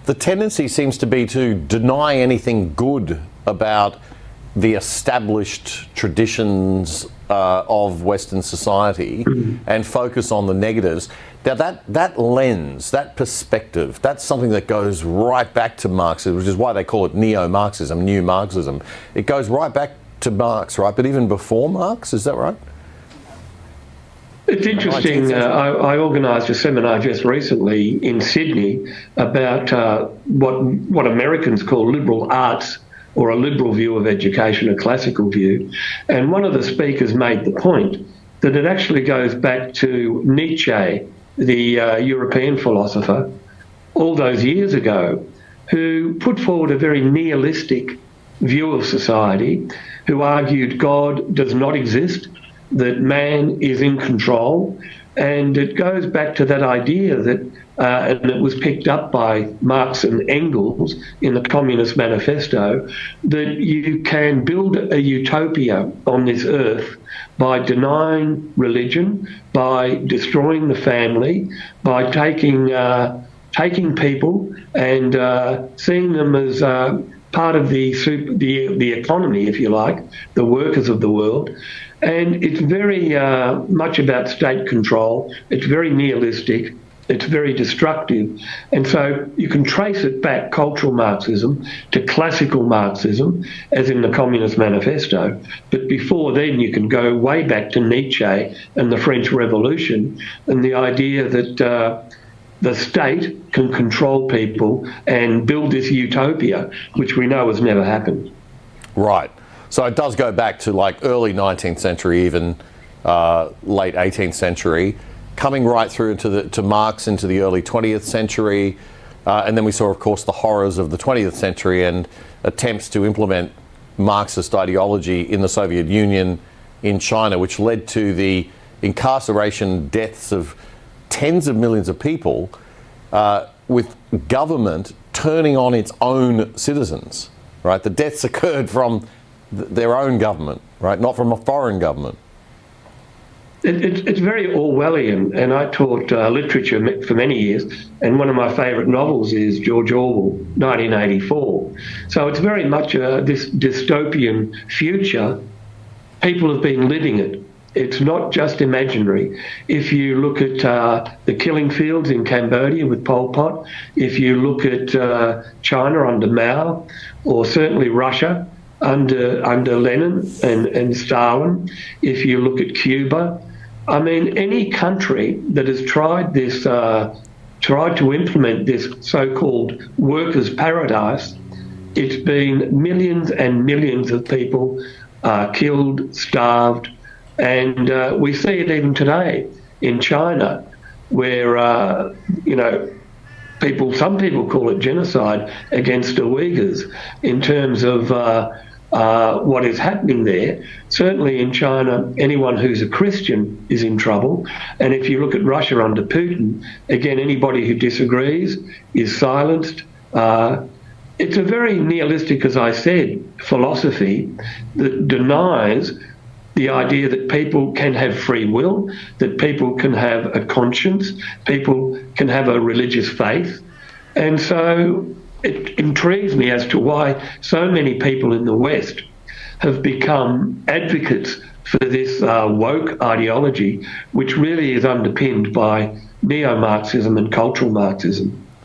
the tendency seems to be to deny anything good about the established traditions of Western society and focus on the negatives. Now that lens, that perspective, that's something that goes right back to Marxism, which is why they call it neo-Marxism, new Marxism. It goes right back to Marx, right? But even before Marx, is that right? It's interesting. I organised a seminar just recently in Sydney about what Americans call liberal arts, or a liberal view of education, a classical view. And one of the speakers made the point that it actually goes back to Nietzsche, the European philosopher, all those years ago, who put forward a very nihilistic view of society, who argued God does not exist, that man is in control. And it goes back to that idea that, and it was picked up by Marx and Engels in the Communist Manifesto, that you can build a utopia on this earth by denying religion, by destroying the family, by taking people and seeing them as part of the economy, if you like, the workers of the world. And it's very much about state control. It's very nihilistic. It's very destructive. And so you can trace it back, cultural Marxism, to classical Marxism, as in the Communist Manifesto. But before then, you can go way back to Nietzsche and the French Revolution and the idea that the state can control people and build this utopia, which we know has never happened. Right. So it does go back to like early 19th century, even late 18th century, coming right through to Marx into the early 20th century. And then we saw, of course, the horrors of the 20th century and attempts to implement Marxist ideology in the Soviet Union, in China, which led to the incarceration deaths of tens of millions of people, with government turning on its own citizens, right? The deaths occurred from their own government, right? Not from a foreign government. It's very Orwellian, and I taught literature for many years, and one of my favourite novels is George Orwell, 1984. So it's very much this dystopian future. People have been living it. It's not just imaginary. If you look at the killing fields in Cambodia with Pol Pot, if you look at China under Mao, or certainly Russia under Lenin and Stalin, if you look at Cuba, I mean, any country that has tried to implement this so-called workers' paradise, it's been millions and millions of people killed, starved, and we see it even today in China, where some people call it genocide against the Uyghurs in terms of what is happening there. Certainly in China, anyone who's a Christian is in trouble. And if you look at Russia under Putin, again, anybody who disagrees is silenced. It's a very nihilistic, as I said, philosophy that denies the idea that people can have free will, that people can have a conscience, people can have a religious faith. And so it intrigues me as to why so many people in the West have become advocates for this woke ideology, which really is underpinned by neo-Marxism and cultural Marxism.